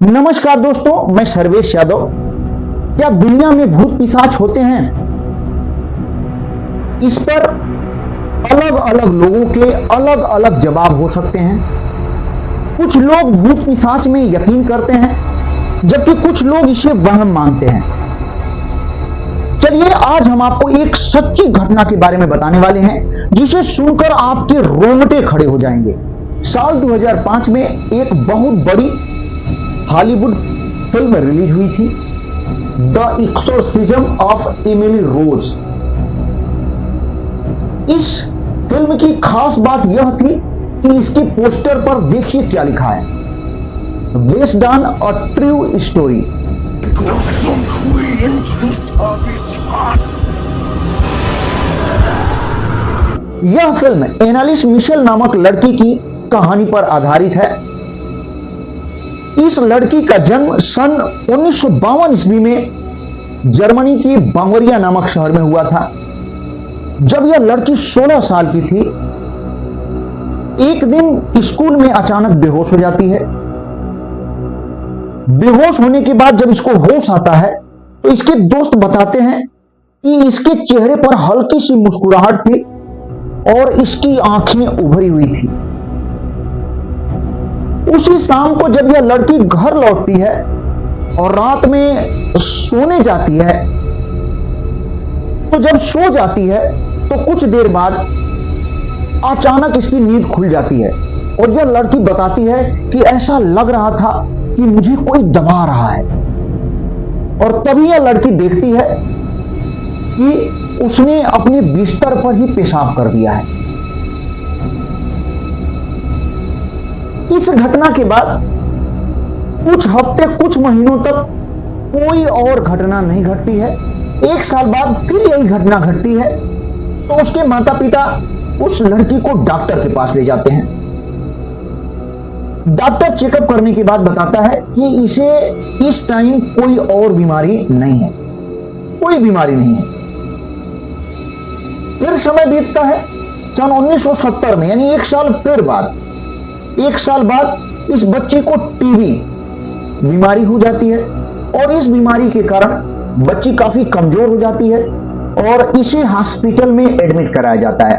नमस्कार दोस्तों, मैं सर्वेश यादव। क्या दुनिया में भूत पिशाच होते हैं? इस पर अलग अलग लोगों के अलग अलग जवाब हो सकते हैं। कुछ लोग भूत पिशाच में यकीन करते हैं, जबकि कुछ लोग इसे वहम मानते हैं। चलिए, आज हम आपको एक सच्ची घटना के बारे में बताने वाले हैं, जिसे सुनकर आपके रोंगटे खड़े हो जाएंगे। साल 2005 में एक बहुत बड़ी हॉलीवुड फिल्म रिलीज हुई थी, the exorcism of Emily Rose. इस फिल्म की खास बात यह थी कि इसके पोस्टर पर देखिए क्या लिखा है, based on a true story. यह फिल्म एनालिस मिशेल नामक लड़की की कहानी पर आधारित है। इस लड़की का जन्म सन 1952 ईस्वी में जर्मनी की बावरिया नामक शहर में हुआ था। जब यह लड़की 16 साल की थी, एक दिन स्कूल में अचानक बेहोश हो जाती है। बेहोश होने के बाद जब इसको होश आता है, तो इसके दोस्त बताते हैं कि इसके चेहरे पर हल्की सी मुस्कुराहट थी और इसकी आंखें उभरी हुई थी। उसी शाम को जब यह लड़की घर लौटती है और रात में सोने जाती है, तो जब सो जाती है तो कुछ देर बाद अचानक इसकी नींद खुल जाती है और यह लड़की बताती है कि ऐसा लग रहा था कि मुझे कोई दबा रहा है। और तभी यह लड़की देखती है कि उसने अपने बिस्तर पर ही पेशाब कर दिया है। इस घटना के बाद कुछ हफ्ते, कुछ महीनों तक कोई और घटना नहीं घटती है। एक साल बाद फिर यही घटना घटती है, तो उसके माता पिता उस लड़की को डॉक्टर के पास ले जाते हैं। डॉक्टर चेकअप करने के बाद बताता है कि इसे इस टाइम कोई और बीमारी नहीं है, कोई बीमारी नहीं है। फिर समय बीतता है। सन 1970 में, यानी एक साल बाद इस बच्ची को टीबी बीमारी हो जाती है और इस बीमारी के कारण बच्ची काफी कमजोर हो जाती है और इसे हॉस्पिटल में एडमिट कराया जाता है।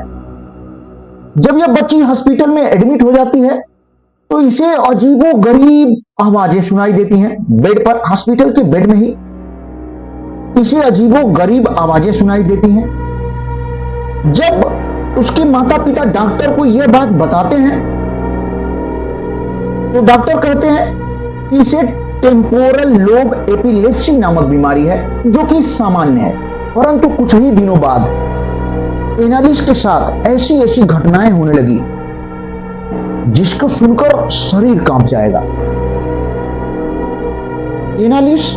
जब यह बच्ची हॉस्पिटल में एडमिट हो जाती है, तो इसे अजीबोगरीब आवाजें सुनाई देती हैं। बेड पर, हॉस्पिटल के बेड में ही इसे अजीबोगरीब आवाजें सुनाई देती हैं। जब उसके माता पिता डॉक्टर को यह बात बताते हैं, तो डॉक्टर कहते हैं कि इसे टेम्पोरल लोब एपिलेप्सी नामक बीमारी है, जो कि सामान्य है। परंतु कुछ ही दिनों बाद एनालिस के साथ ऐसी ऐसी घटनाएं होने लगी जिसको सुनकर शरीर कांप जाएगा। एनालिस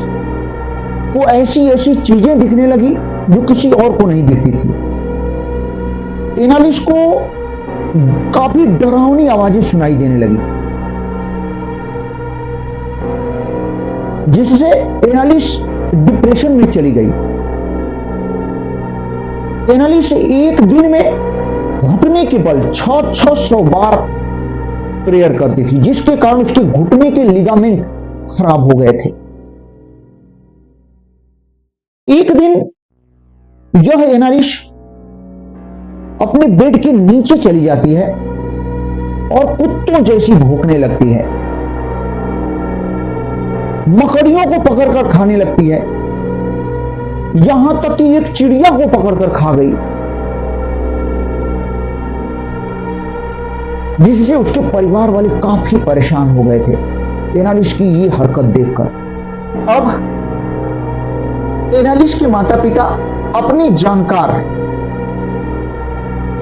को ऐसी ऐसी चीजें दिखने लगी जो किसी और को नहीं दिखती थी। एनालिस को काफी डरावनी आवाजें सुनाई देने लगी, जिससे एनालिस डिप्रेशन में चली गई। एनालिस एक दिन में घुटने के बल 600 बार प्रेयर करती थी, जिसके कारण उसके घुटने के लिगामेंट खराब हो गए थे। एक दिन यह एनालिस अपने बेड के नीचे चली जाती है और कुत्तों जैसी भौंकने लगती है, मकड़ियों को पकड़कर खाने लगती है, यहां तक कि एक चिड़िया को पकड़कर खा गई, जिससे उसके परिवार वाले काफी परेशान हो गए थे एनालिस की ये हरकत देखकर। अब एनालिस के माता पिता अपने जानकार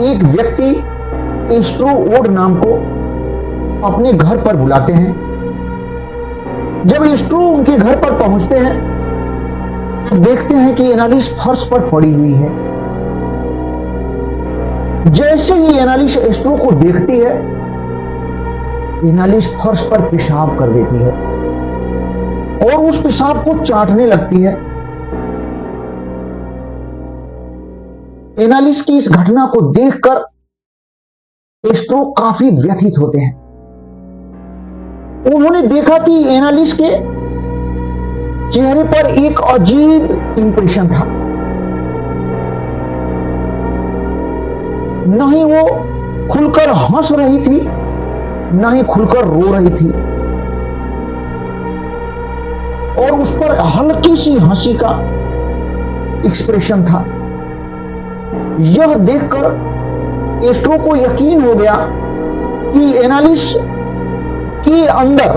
एक व्यक्ति एस्ट्रो वोड नाम को अपने घर पर बुलाते हैं। जब एस्ट्रो उनके घर पर पहुंचते हैं, तो देखते हैं कि एनालिस फर्श पर पड़ी हुई है। जैसे ही एनालिस एस्ट्रो को देखती है, एनालिस फर्श पर पेशाब कर देती है और उस पेशाब को चाटने लगती है। एनालिस की इस घटना को देखकर एस्ट्रो काफी व्यथित होते हैं। उन्होंने देखा कि एनालिस्ट के चेहरे पर एक अजीब इंप्रेशन था। न ही वो खुलकर हंस रही थी, न ही खुलकर रो रही थी, और उस पर हल्की सी हंसी का एक्सप्रेशन था। यह देखकर एस्ट्रो को यकीन हो गया कि एनालिस्ट के अंदर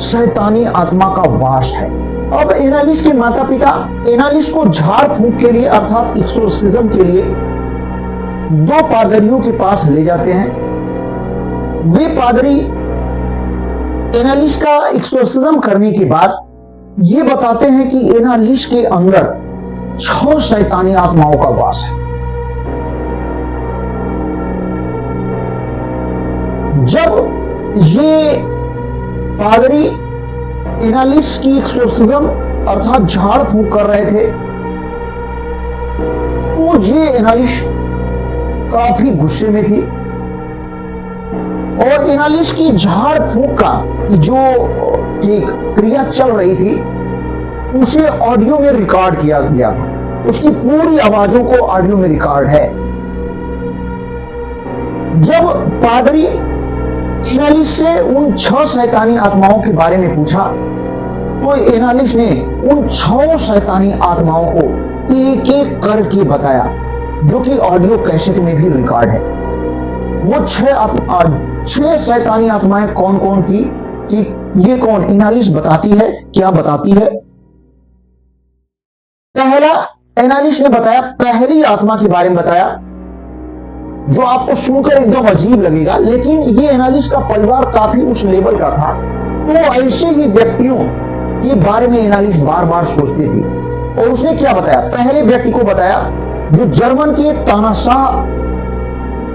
शैतानी आत्मा का वास है। अब एनालिस्ट के माता पिता एनालिस्ट को झाड़ फूंक के लिए अर्थात एक्सोर्सिज्म के लिए 2 पादरियों के पास ले जाते हैं। वे पादरी एनालिस्ट का एक्सोर्सिज्म करने के बाद ये बताते हैं कि एनालिस्ट के अंदर 6 शैतानी आत्माओं का वास है। जब ये पादरी एनालिस्ट की एक्सोर्सिज्म अर्थात झाड़ फूंक कर रहे थे, तो ये एनालिस्ट काफी गुस्से में थी और एनालिस्ट की झाड़ फूंक का जो एक क्रिया चल रही थी उसे ऑडियो में रिकॉर्ड किया गया था। उसकी पूरी आवाजों को ऑडियो में रिकॉर्ड है। जब पादरी एनालिस्ट से उन 6 शैतानी आत्माओं के बारे में पूछा तो एनालिस्ट ने उन 6 शैतानी आत्माओं को एक एक करके बताया, जो कि ऑडियो कैसेट में भी रिकॉर्ड है। वो 6 शैतानी आत्माएं कौन कौन थी कि ये कौन एनालिस्ट बताती है, क्या बताती है। पहला एनालिस्ट ने बताया, पहली आत्मा के बारे में बताया, जो आपको सुनकर एकदम अजीब लगेगा, लेकिन ये एनालिस्ट का परिवार काफी उस लेवल का था, तो ऐसे ही व्यक्तियों के बारे में एनालिस्ट बार बार सोचते थे। और उसने क्या बताया, पहले व्यक्ति को बताया जो जर्मन के तानाशाह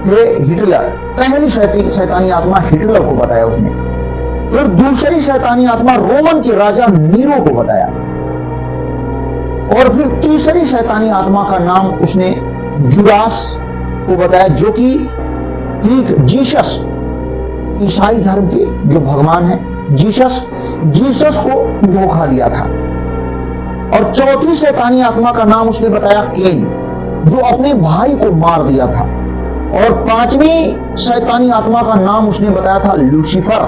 थे, हिटलर। पहली शैतानी आत्मा हिटलर को बताया उसने। फिर दूसरी शैतानी आत्मा रोमन के राजा नीरो को बताया, और फिर तीसरी शैतानी आत्मा का नाम उसने जुडास को बताया, जो कि ठीक जीसस, ईसाई धर्म के जो भगवान है जीसस को धोखा दिया था। और चौथी शैतानी आत्मा का नाम उसने बताया केन, जो अपने भाई को मार दिया था। और 5वीं शैतानी आत्मा का नाम उसने बताया था लूसीफर,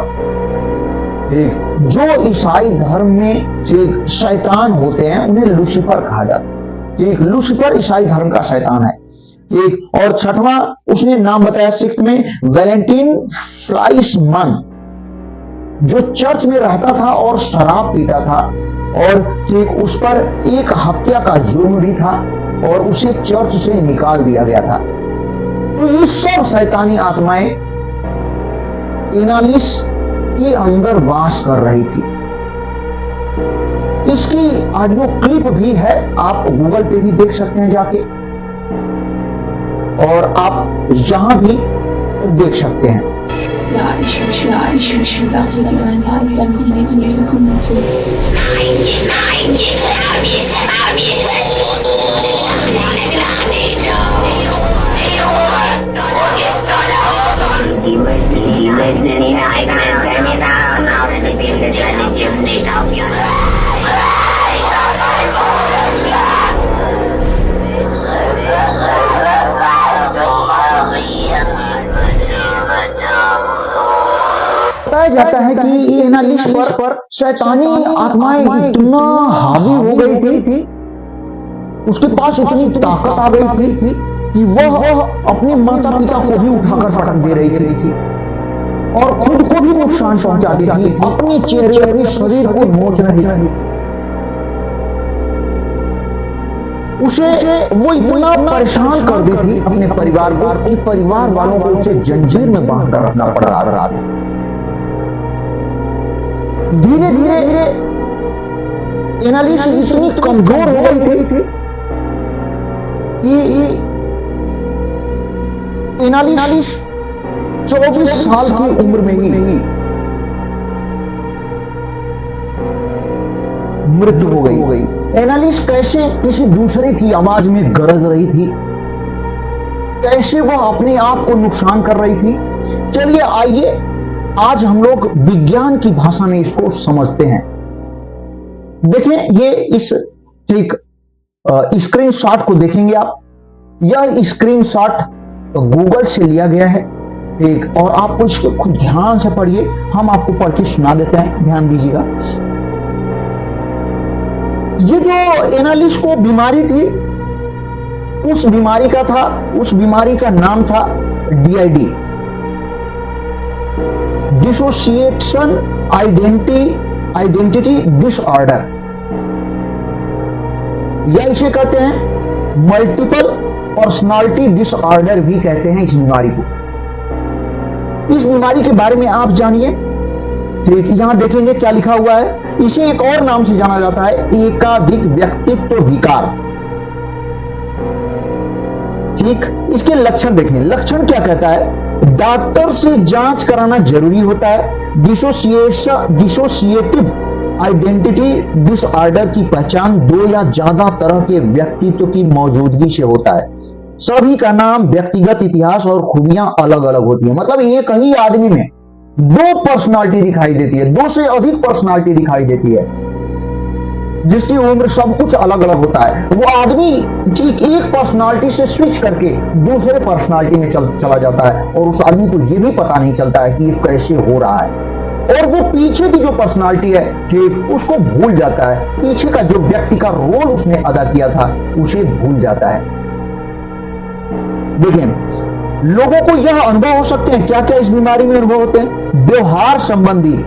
जो ईसाई धर्म में जो शैतान होते हैं उन्हें लूसीफर कहा जाता है। लूसीफर ईसाई धर्म का शैतान है। और 6वां उसने नाम बताया 6th में वैलेंटाइन फ्लाइसमैन, जो चर्च में रहता था और शराब पीता था, और उस पर एक हत्या का जुर्म भी था और उसे चर्च से निकाल दिया गया था। तो ये सब शैतानी आत्माएं एनालिस्ट के अंदर वास कर रही थी। इसकी ऑडियो क्लिप भी है, आप गूगल पे भी देख सकते हैं जाके, और आप यहां भी देख सकते हैं। बताया जाता है कि एनालिस्ट पर शैतानी आत्माएं इतना हावी हो गई थी, उसके पास इतनी ताकत आ गई थी कि वह अपने माता पिता को भी उठाकर पटक दे रही थी और खुद को भी नुकसान पहुंचाती थी, अपने चेहरे शरीर को नोच रही थी। उसे वो इतना परेशान कर दी थी अपने परिवार को कि परिवार वालों को उसे जंजीर में बांध कर रखना पड़ रहा था। धीरे धीरे एनालिस्ट इतनी कमजोर हो गई थी कि एनालिस्ट 24 साल की उम्र में ही मृत्यु हो गई। एनालिस्ट कैसे किसी दूसरे की आवाज में गरज रही थी, कैसे वह अपने आप को नुकसान कर रही थी। चलिए आइए आज हम लोग विज्ञान की भाषा में इसको समझते हैं। देखें, ये इस एक स्क्रीनशॉट को देखेंगे आप। यह स्क्रीनशॉट गूगल से लिया गया है, ठीक, और आपको इसको खुद ध्यान से पढ़िए, हम आपको पढ़ के सुना देते हैं, ध्यान दीजिएगा। ये जो एनालिस को बीमारी थी, उस बीमारी का नाम था DID, डिसोसिएशन आइडेंटिटी डिसऑर्डर, या इसे कहते हैं मल्टीपल पर्सनालिटी डिसऑर्डर भी कहते हैं इस बीमारी को। इस बीमारी के बारे में आप जानिए, ठीक। यहां देखेंगे क्या लिखा हुआ है। इसे एक और नाम से जाना जाता है, एकाधिक व्यक्तित्व विकार, ठीक। इसके लक्षण देखें, लक्षण क्या कहता है, डॉक्टर से जांच कराना जरूरी होता है। डिसोसिएटिव आइडेंटिटी डिसऑर्डर की पहचान दो या ज्यादा तरह के व्यक्तित्व की मौजूदगी से होता है। सभी का नाम, व्यक्तिगत इतिहास और खूबियां अलग अलग होती है। मतलब एक ही आदमी में दो पर्सनालिटी दिखाई देती है, दो से अधिक पर्सनालिटी दिखाई देती है, जिसकी उम्र सब कुछ अलग अलग होता है। वो आदमी ठीक एक पर्सनालिटी से स्विच करके दूसरे पर्सनालिटी में चला जाता है, और उस आदमी को ये भी पता नहीं चलता है कि ये कैसे हो रहा है। और वो पीछे की जो पर्सनालिटी है, ठीक, उसको भूल जाता है। पीछे का जो व्यक्ति का रोल उसने अदा किया था, उसे भूल जाता है। देखें, लोगों को यह अनुभव हो सकते हैं, क्या क्या इस बीमारी में अनुभव होते हैं। व्यवहार संबंधी,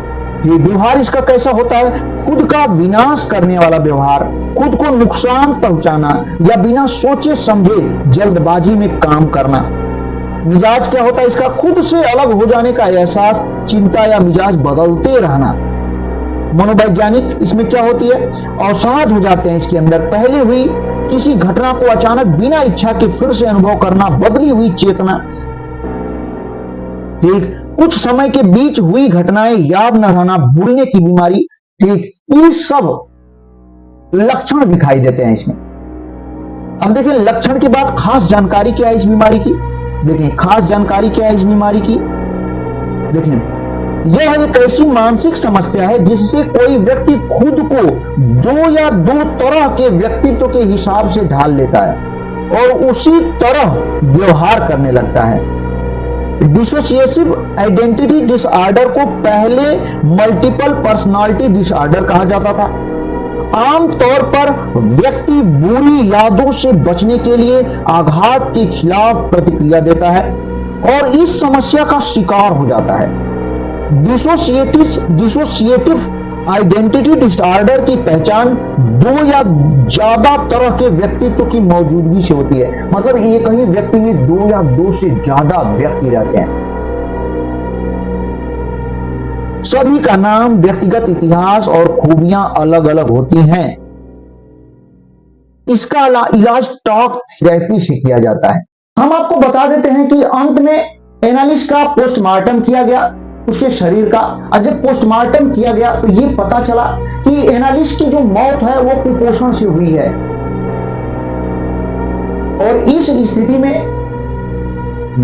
ये व्यवहार इसका कैसा होता है, खुद का विनाश करने वाला व्यवहार, खुद को नुकसान पहुंचाना या बिना सोचे समझे जल्दबाजी में काम करना। मिजाज क्या होता है इसका, खुद से अलग हो जाने का एहसास, चिंता या मिजाज बदलते रहना। मनोवैज्ञानिक इसमें क्या होती है, अवसाद हो जाते हैं इसके अंदर, पहले हुई किसी घटना को अचानक बिना इच्छा के फिर से अनुभव करना, बदली हुई चेतना, ठीक, कुछ समय के बीच हुई घटनाएं याद न रहना, भूलने की बीमारी, ठीक, ये सब लक्षण दिखाई देते हैं इसमें। अब देखें, लक्षण के बाद खास जानकारी क्या है इस बीमारी की। देखें, खास जानकारी क्या है इस बीमारी की। देखें, यह एक ऐसी मानसिक समस्या है जिससे कोई व्यक्ति खुद को दो तरह के व्यक्तित्व के हिसाब से ढाल लेता है और उसी तरह व्यवहार करने लगता है। डिसोसिएटिव आइडेंटिटी डिसऑर्डर को पहले मल्टीपल पर्सनालिटी डिसऑर्डर कहा जाता था। आमतौर पर व्यक्ति बुरी यादों से बचने के लिए आघात के खिलाफ प्रतिक्रिया देता है और इस समस्या का शिकार हो जाता है। डिसोसिएटिव आइडेंटिटी डिसऑर्डर की पहचान दो या ज्यादा तरह के व्यक्तित्व की मौजूदगी से होती है। मतलब एक ही व्यक्ति में दो या दो से ज्यादा व्यक्ति रहते हैं। सभी का नाम, व्यक्तिगत इतिहास और खूबियां अलग अलग होती हैं। इसका इलाज टॉक थेरेपी से किया जाता है। हम आपको बता देते हैं कि अंत में एनालिस का पोस्टमार्टम किया गया, उसके शरीर का। और जब पोस्टमार्टम किया गया तो ये पता चला कि एनालिस की जो मौत है वो कुपोषण से हुई है। और इस स्थिति में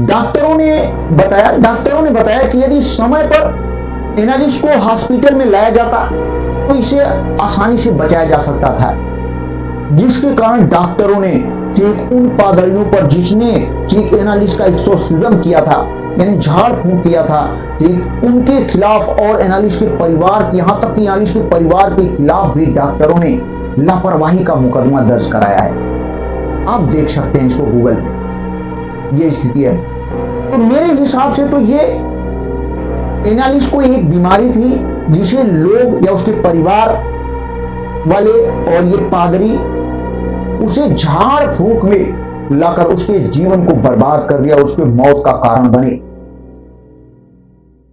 डॉक्टरों ने बताया कि यदि समय पर एनालिस को हॉस्पिटल में लाया जाता तो इसे आसानी से बचाया जा सकता था, जिसके कारण डॉक्टरों ने ठीक उन पादरियों पर जिसने ठीक एनालिस का एक्सोर्सिज्म किया था, यानी झाड़ फूंक किया था, ठीक उनके खिलाफ और एनालिस के परिवार, यहां तक कि एनालिस के परिवार के खिलाफ भी डॉक्टरों ने लापरवाही का मुकदमा दर्ज कराया है। आप देख सकते हैं इसको गूगल पे, ये स्थिति है। तो मेरे हिसाब से तो ये एनालिस को एक बीमारी थी जिसे लोग या उसके परिवार वाले और ये पादरी उसे झाड़ फूंक में लाकर उसके जीवन को बर्बाद कर दिया, उसके मौत का कारण बने।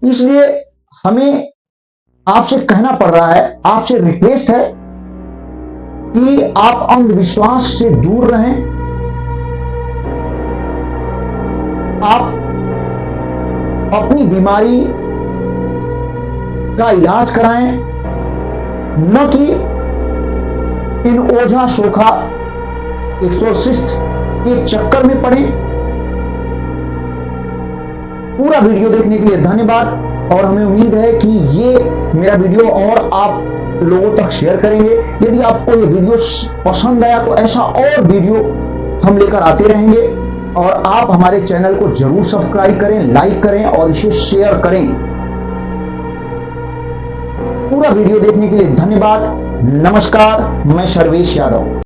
इसलिए हमें आपसे कहना पड़ रहा है, आपसे रिक्वेस्ट है कि आप अंधविश्वास से दूर रहें। आप अपनी बीमारी का इलाज कराएं, न कि इन ओझा सोखा एक्सोर्सिस्ट के चक्कर में पड़े। पूरा वीडियो देखने के लिए धन्यवाद। और हमें उम्मीद है कि ये मेरा वीडियो और आप लोगों तक शेयर करेंगे। यदि आपको ये वीडियो पसंद आया तो ऐसा और वीडियो हम लेकर आते रहेंगे, और आप हमारे चैनल को जरूर सब्सक्राइब करें, लाइक करें और इसे शेयर करें। पूरा वीडियो देखने के लिए धन्यवाद। नमस्कार, मैं सर्वेश यादव।